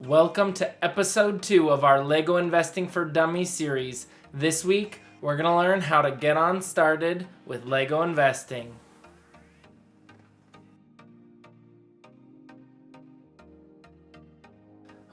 Welcome to episode 2 of our Lego Investing for Dummies series. This week, we're going to learn how to get on started with Lego investing.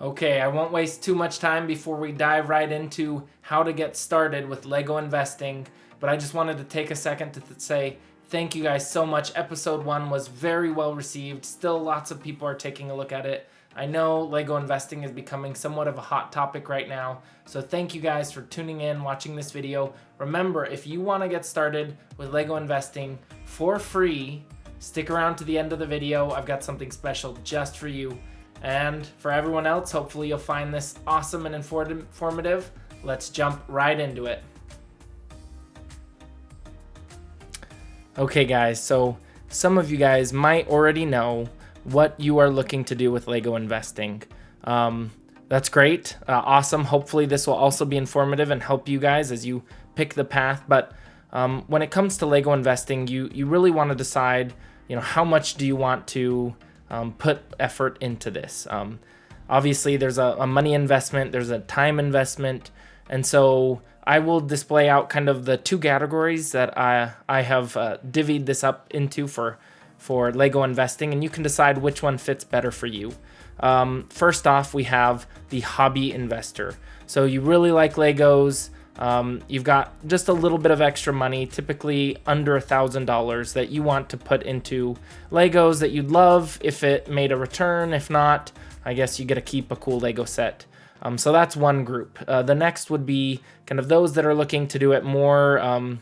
Okay, I won't waste too much time before we dive right into how to get started with Lego investing, but I just wanted to take a second to say thank you guys so much. Episode 1 was very well received. Still lots of people are taking a look at it. I know Lego investing is becoming somewhat of a hot topic right now, so thank you guys for tuning in, watching this video. Remember, if you want to get started with Lego investing for free, stick around to the end of the video. I've got something special just for you. And for everyone else, hopefully you'll find this awesome and informative. Let's jump right into it. Okay guys, so some of you guys might already know what you are looking to do with Lego investing. That's great, awesome. Hopefully this will also be informative and help you guys as you pick the path. But when it comes to Lego investing, you really want to decide, how much do you want to put effort into this. Obviously there's a money investment, there's a time investment, and so I will display out kind of the two categories that I have divvied this up into for Lego investing, and you can decide which one fits better for you. First off, we have the hobby investor. So you really like Legos, you've got just a little bit of extra money, typically under $1,000, that you want to put into Legos that you'd love if it made a return. If not, I guess you get to keep a cool Lego set. So that's one group. The next would be kind of those that are looking to do it more,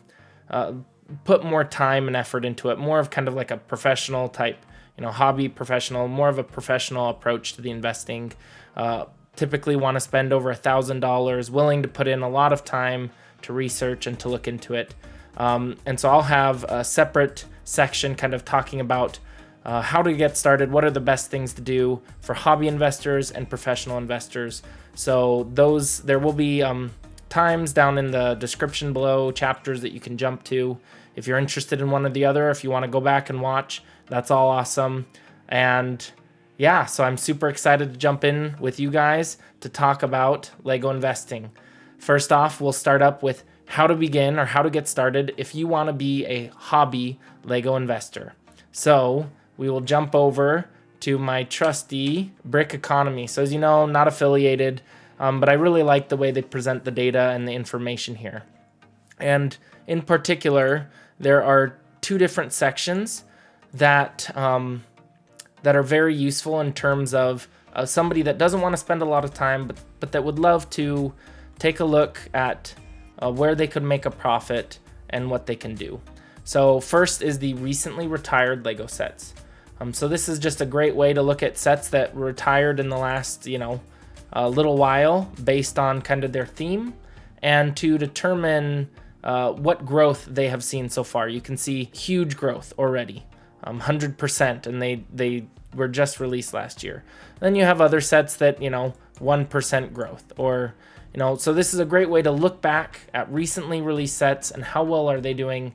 put more time and effort into it, more of kind of like a professional type, hobby professional, more of a professional approach to the investing. Typically want to spend over $1,000, willing to put in a lot of time to research and to look into it. And so I'll have a separate section kind of talking about how to get started, what are the best things to do for hobby investors and professional investors. So there will be times down in the description below, chapters that you can jump to if you're interested in one or the other. If you want to go back and watch, that's all awesome. And yeah, so I'm super excited to jump in with you guys to talk about Lego investing. First off, we'll start up with how to begin or how to get started if you want to be a hobby Lego investor. So we will jump over to my trusty Brick Economy. So as you know, I'm not affiliated, but I really like the way they present the data and the information here. And in particular, there are two different sections that are very useful in terms of somebody that doesn't want to spend a lot of time, but that would love to take a look at where they could make a profit and what they can do. So first is the recently retired Lego sets. So this is just a great way to look at sets that retired in the last, a little while based on kind of their theme, and to determine what growth they have seen so far. You can see huge growth already, 100%, and they were just released last year. Then you have other sets that, 1% growth, or, so this is a great way to look back at recently released sets and how well are they doing,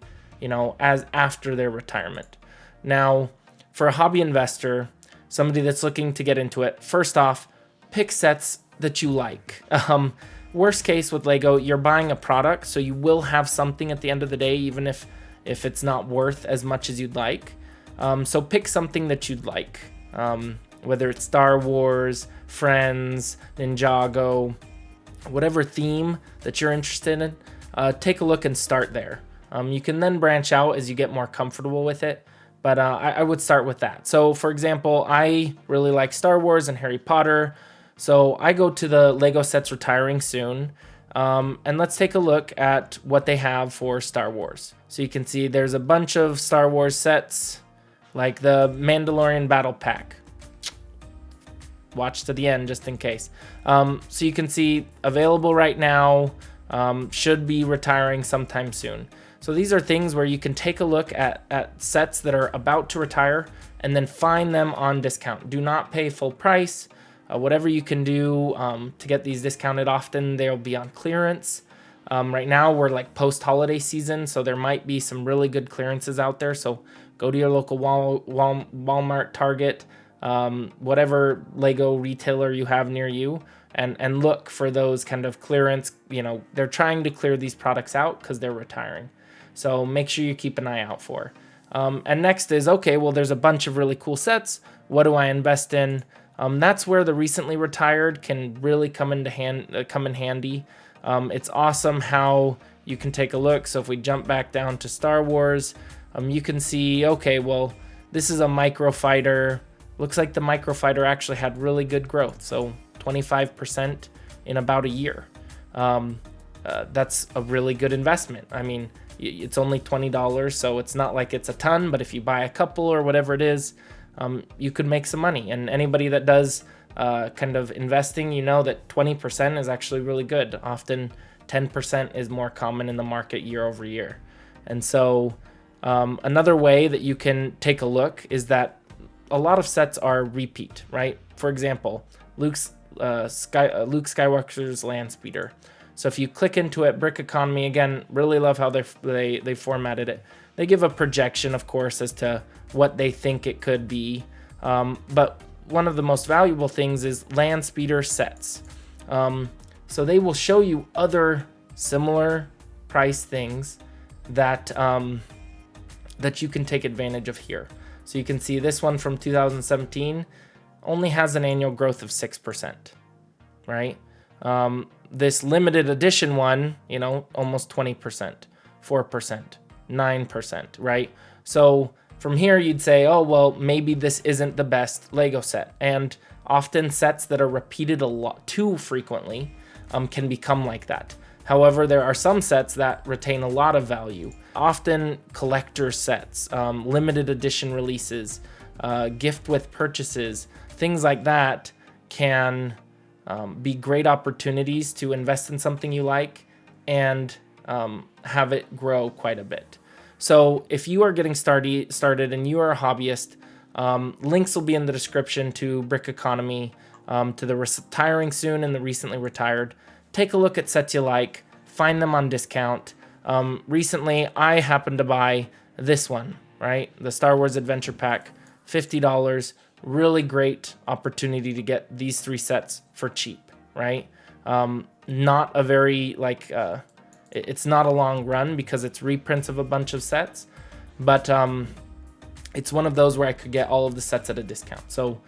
as after their retirement. Now, for a hobby investor, somebody that's looking to get into it, first off, pick sets that you like. Worst case with Lego, you're buying a product, so you will have something at the end of the day, even if it's not worth as much as you'd like. So pick something that you'd like, whether it's Star Wars, Friends, Ninjago, whatever theme that you're interested in, take a look and start there. You can then branch out as you get more comfortable with it, but I would start with that. So for example, I really like Star Wars and Harry Potter, so I go to the Lego sets retiring soon, and let's take a look at what they have for Star Wars. So you can see there's a bunch of Star Wars sets, like the Mandalorian Battle Pack. Watch to the end just in case. So you can see available right now, should be retiring sometime soon. So these are things where you can take a look at sets that are about to retire and then find them on discount. Do not pay full price. Whatever you can do to get these discounted, often they'll be on clearance. Right now we're like post-holiday season, so there might be some really good clearances out there. So go to your local Walmart, Target, whatever Lego retailer you have near you, and look for those kind of clearance. They're trying to clear these products out because they're retiring. So make sure you keep an eye out for. And next is, okay, well, there's a bunch of really cool sets. What do I invest in? That's where the recently retired can really come in handy. It's awesome how you can take a look. So if we jump back down to Star Wars, you can see, okay, well, this is a microfighter. Looks like the microfighter actually had really good growth. So 25% in about a year. That's a really good investment. I mean, it's only $20, so it's not like it's a ton, but if you buy a couple or whatever it is, you could make some money. And anybody that does kind of investing, that 20% is actually really good. Often 10% is more common in the market year over year. And so another way that you can take a look is that a lot of sets are repeat, right? For example, Luke Skywalker's land speeder. So if you click into it, Brick Economy, again, really love how they formatted it. They give a projection, of course, as to what they think it could be. But one of the most valuable things is land speeder sets. So they will show you other similar price things that you can take advantage of here. So you can see this one from 2017 only has an annual growth of 6%, right? This limited edition one, almost 20%, 4%, 9%, right? So from here, you'd say, oh, well, maybe this isn't the best Lego set. And often sets that are repeated a lot too frequently can become like that. However, there are some sets that retain a lot of value. Often collector sets, limited edition releases, gift with purchases, things like that can be great opportunities to invest in something you like and have it grow quite a bit. So if you are getting started and you are a hobbyist, links will be in the description to Brick Economy, to the retiring soon and the recently retired. Take a look at sets you like, find them on discount. Recently, I happened to buy this one, right? The Star Wars Adventure Pack, $50. Really great opportunity to get these 3 sets for cheap, right? Not a very, it's not a long run because it's reprints of a bunch of sets, but it's one of those where I could get all of the sets at a discount. So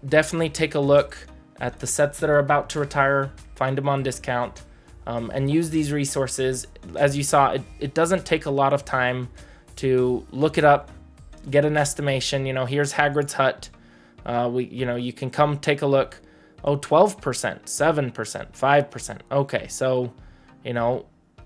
definitely take a look at the sets that are about to retire, find them on discount, and use these resources. As you saw, it doesn't take a lot of time to look it up, get an estimation. Here's Hagrid's hut. You can come take a look. Oh, 12%, 7%, 5%. Okay, so,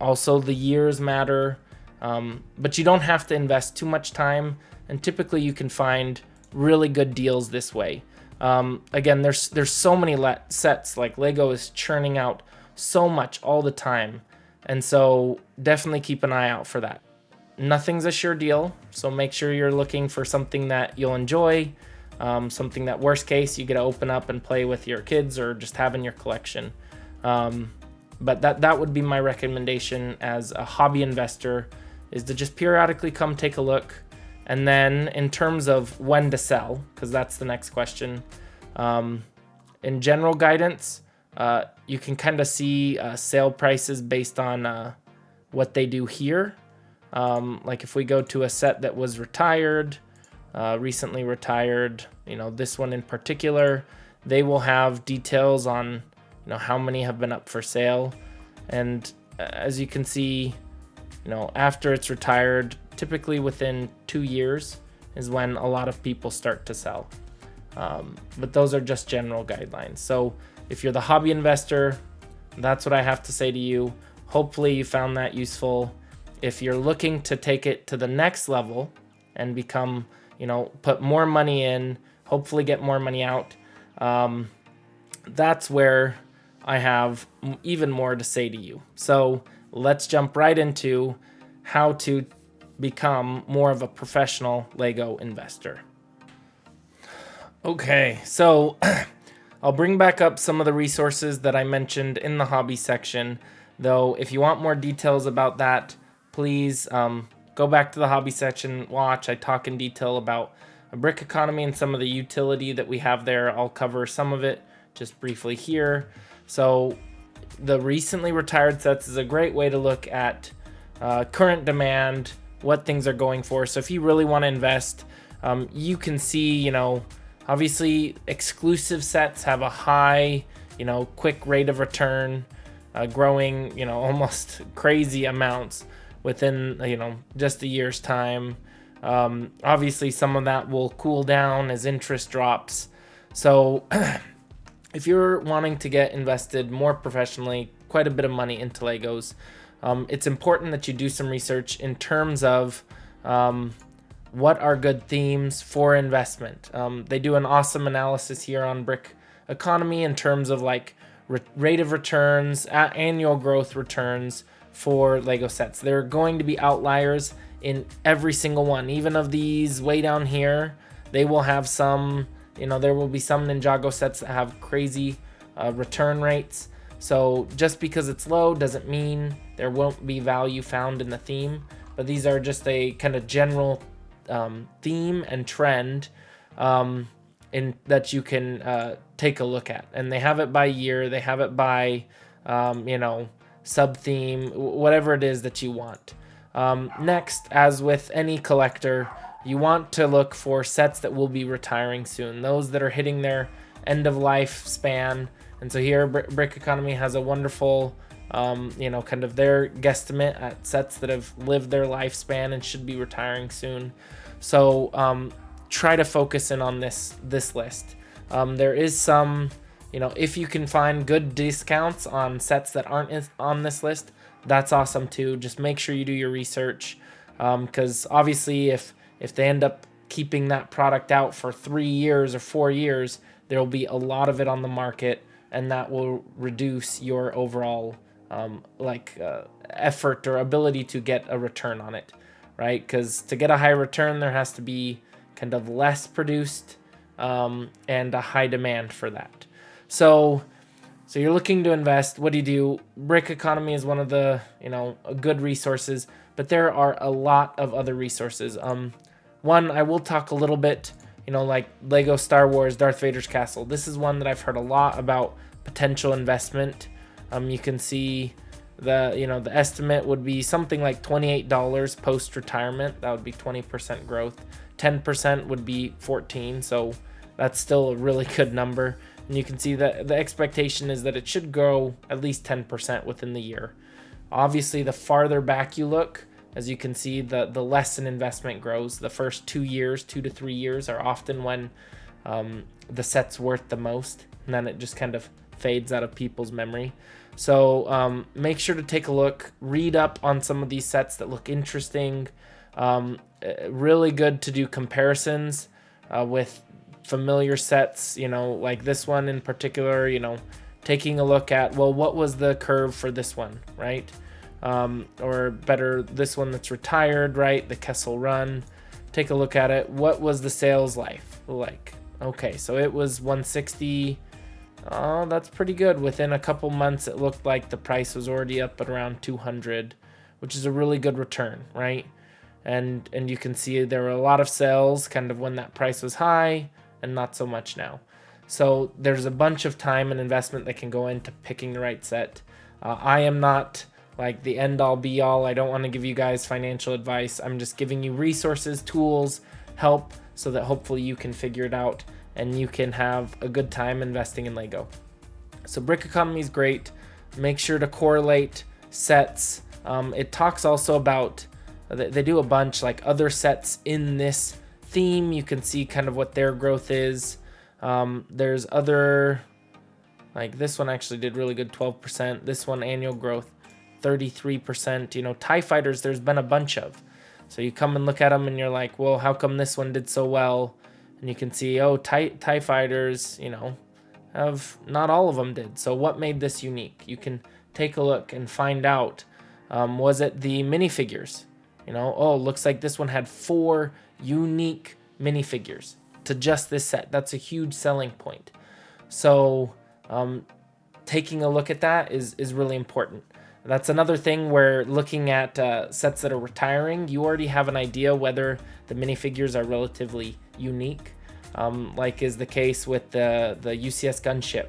also the years matter, but you don't have to invest too much time, and typically you can find really good deals this way. Again, there's so many sets, like Lego is churning out so much all the time, and so definitely keep an eye out for that. Nothing's a sure deal, so make sure you're looking for something that you'll enjoy, something that worst case you get to open up and play with your kids or just have in your collection. But that would be my recommendation as a hobby investor, is to just periodically come take a look. And then in terms of when to sell, because that's the next question, in general guidance, you can kind of see sale prices based on what they do here. Like if we go to a set that was retired, recently retired, this one in particular, they will have details on, how many have been up for sale. And as you can see, after it's retired, typically within 2 years is when a lot of people start to sell. But those are just general guidelines. So if you're the hobby investor, that's what I have to say to you. Hopefully you found that useful. If you're looking to take it to the next level and become, put more money in, hopefully get more money out, that's where I have even more to say to you. So let's jump right into how to become more of a professional Lego investor. Okay, so I'll bring back up some of the resources that I mentioned in the hobby section, though if you want more details about that, please go back to the hobby section, watch. I talk in detail about a brick economy and some of the utility that we have there. I'll cover some of it just briefly here. So the recently retired sets is a great way to look at current demand, what things are going for. So if you really want to invest, you can see, obviously exclusive sets have a high, quick rate of return, growing, almost crazy amounts within, just a year's time. Obviously some of that will cool down as interest drops. So if you're wanting to get invested more professionally, quite a bit of money into Legos, it's important that you do some research in terms of what are good themes for investment. They do an awesome analysis here on Brick Economy in terms of like rate of returns, annual growth returns for Lego sets. There are going to be outliers in every single one. Even of these way down here, they will have some, there will be some Ninjago sets that have crazy return rates. So just because it's low doesn't mean there won't be value found in the theme, but these are just a kind of general theme and trend in that you can take a look at. And they have it by year, they have it by sub theme, whatever it is that you want. Next, as with any collector, you want to look for sets that will be retiring soon, those that are hitting their end of life span. And so here Brick Economy has a wonderful kind of their guesstimate at sets that have lived their lifespan and should be retiring soon. So try to focus in on this list. There is some, if you can find good discounts on sets that aren't on this list, that's awesome too. Just make sure you do your research, because obviously if they end up keeping that product out for 3 years or 4 years, there will be a lot of it on the market, and that will reduce your overall effort or ability to get a return on it, right? Because to get a high return, there has to be kind of less produced and a high demand for that. So you're looking to invest. What do? Brick Economy is one of the good resources, but there are a lot of other resources. One, I will talk a little bit, like Lego Star Wars Darth Vader's Castle. This is one that I've heard a lot about potential investment. You can see the estimate would be something like $28 post-retirement. That would be 20% growth. 10% would be 14, so that's still a really good number. And you can see that the expectation is that it should grow at least 10% within the year. Obviously, the farther back you look, as you can see, the less an investment grows. The first 2 to 3 years are often when the set's worth the most, and then it just kind of fades out of people's memory. So make sure to take a look, read up on some of these sets that look interesting. Really good to do comparisons with familiar sets, like this one in particular, taking a look at, well, what was the curve for this one, right? Or better, this one that's retired, right? The Kessel Run. Take a look at it. What was the sales life like? Okay, so it was 160. Oh, that's pretty good. Within a couple months, it looked like the price was already up at around 200, which is a really good return, right? And you can see there were a lot of sales kind of when that price was high and not so much now. So there's a bunch of time and investment that can go into picking the right set. I am not like the end all be all. I don't want to give you guys financial advice. I'm just giving you resources, tools, help, so that hopefully you can figure it out and you can have a good time investing in Lego. So Brick Economy is great. Make sure to correlate sets. It talks also about, they do a bunch like other sets in this theme. You can see kind of what their growth is. There's other, like this one actually did really good, 12%. This one annual growth, 33%. TIE fighters, there's been a bunch of. So you come and look at them and you're like, well, how come this one did so well? And you can see, oh, TIE fighters, have not all of them did. So what made this unique? You can take a look and find out. Was it the minifigures? Looks like this one had 4 unique minifigures to just this set. That's a huge selling point. So taking a look at that is really important. That's another thing where looking at sets that are retiring, you already have an idea whether the minifigures are relatively unique, like is the case with the UCS gunship.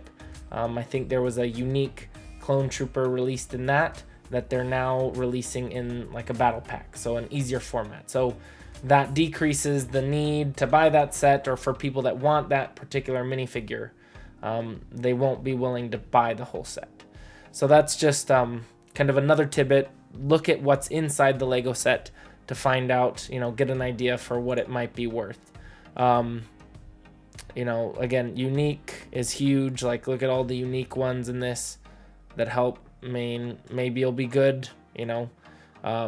I think there was a unique clone trooper released in that they're now releasing in like a battle pack, so an easier format. So that decreases the need to buy that set, or for people that want that particular minifigure, they won't be willing to buy the whole set. So that's just kind of another tidbit. Look at what's inside the Lego set to find out, get an idea for what it might be worth. Again, unique is huge. Like, look at all the unique ones in this that help. Maybe it'll be good, but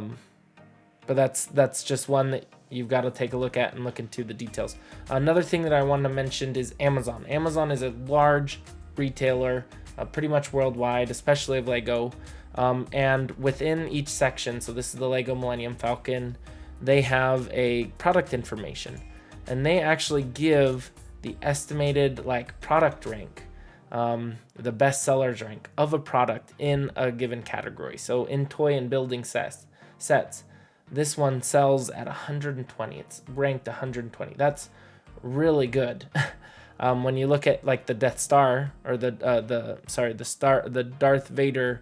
that's just one that you've got to take a look at and look into the details. Another thing that I want to mention is Amazon. Amazon is a large retailer, pretty much worldwide, especially of Lego. And within each section, so this is the Lego Millennium Falcon, they have a product information, and they actually give the estimated product rank, the best sellers rank of a product in a given category. So in toy and building sets, this one sells at 120. It's ranked 120. That's really good. When you look at the Death Star, or the Darth Vader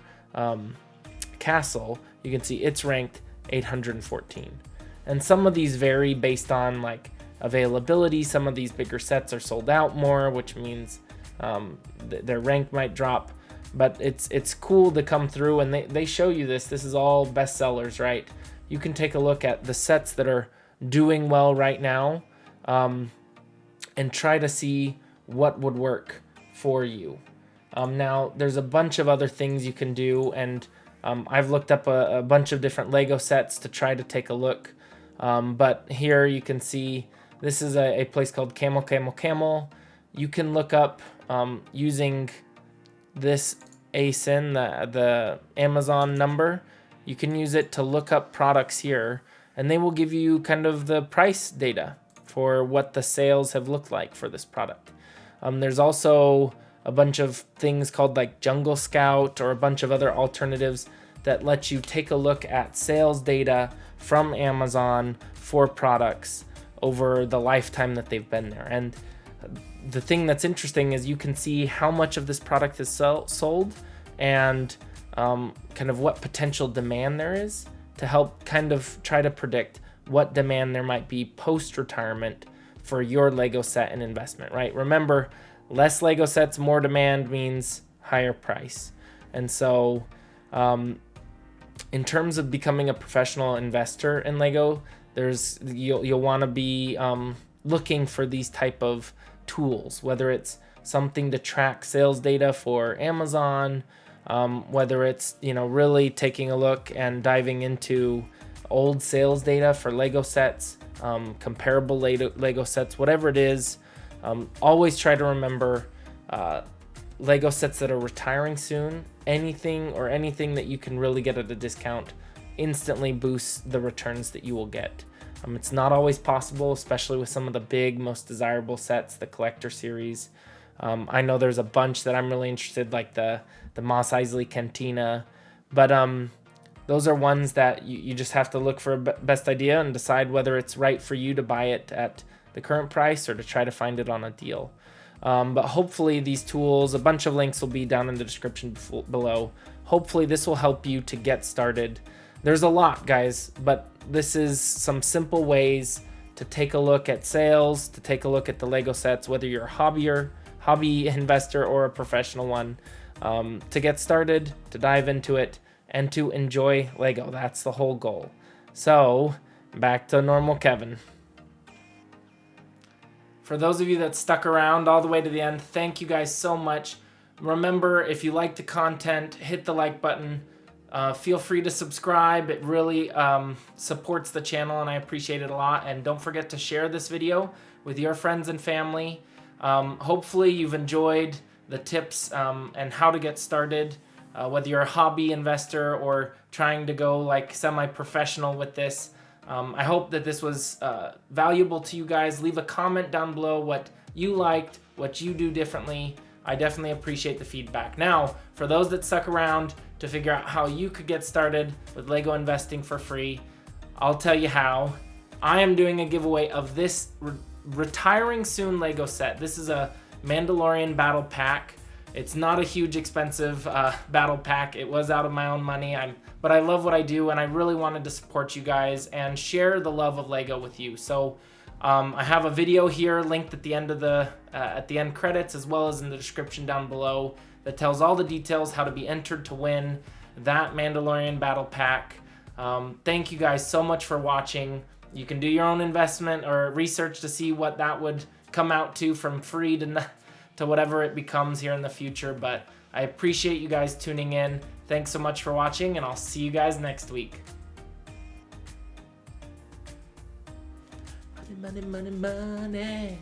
castle, you can see it's ranked 814. And some of these vary based on availability. Some of these bigger sets are sold out more, which means their rank might drop. But it's cool to come through, and they show you this. This is all bestsellers, right? You can take a look at the sets that are doing well right now, and try to see what would work for you. Now, there's a bunch of other things you can do, and I've looked up a bunch of different Lego sets to try to take a look. But here you can see this is a place called Camel Camel Camel. You can look up using this ASIN, the Amazon number. You can use it to look up products here, and they will give you kind of the price data for what the sales have looked like for this product. There's also a bunch of things called Jungle Scout, or a bunch of other alternatives that let you take a look at sales data from Amazon for products over the lifetime that they've been there. And the thing that's interesting is you can see how much of this product is sold, and kind of what potential demand there is, to help kind of try to predict what demand there might be post-retirement for your Lego set and investment, right? Remember, less Lego sets, more demand means higher price. And so in terms of becoming a professional investor in Lego, you'll want to be looking for these type of tools, whether it's something to track sales data for Amazon, whether it's really taking a look and diving into old sales data for Lego sets, comparable Lego sets, whatever it is. Always try to remember Lego sets that are retiring soon. Anything that you can really get at a discount instantly boosts the returns that you will get. It's not always possible, especially with some of the big, most desirable sets, the collector series. I know there's a bunch that I'm really interested, like the Mos Eisley Cantina, but those are ones that you just have to look for a best idea and decide whether it's right for you to buy it at the current price or to try to find it on a deal. But hopefully these tools, a bunch of links will be down in the description below. Hopefully this will help you to get started. There's a lot, guys, but this is some simple ways to take a look at sales, to take a look at the Lego sets, whether you're a hobby investor or a professional one, to get started, to dive into it, and to enjoy Lego. That's the whole goal. So, back to normal Kevin. For those of you that stuck around all the way to the end, thank you guys so much. Remember, if you like the content, hit the like button. Feel free to subscribe. It really supports the channel, and I appreciate it a lot. And don't forget to share this video with your friends and family. Hopefully you've enjoyed the tips and how to get started, whether you're a hobby investor or trying to go semi-professional with this. I hope that this was valuable to you guys. Leave a comment down below what you liked, what you do differently. I definitely appreciate the feedback. Now, for those that stuck around to figure out how you could get started with Lego investing for free, I'll tell you how. I am doing a giveaway of this retiring soon Lego set. This is a Mandalorian battle pack. It's not a huge expensive battle pack. It was out of my own money, but I love what I do, and I really wanted to support you guys and share the love of Lego with you. So I have a video here linked at the end of at the end credits, as well as in the description down below, that tells all the details how to be entered to win that Mandalorian battle pack. Thank you guys so much for watching. You can do your own investment or research to see what that would come out to, from free to whatever it becomes here in the future. But I appreciate you guys tuning in. Thanks so much for watching, and I'll see you guys next week. Money, money, money, money.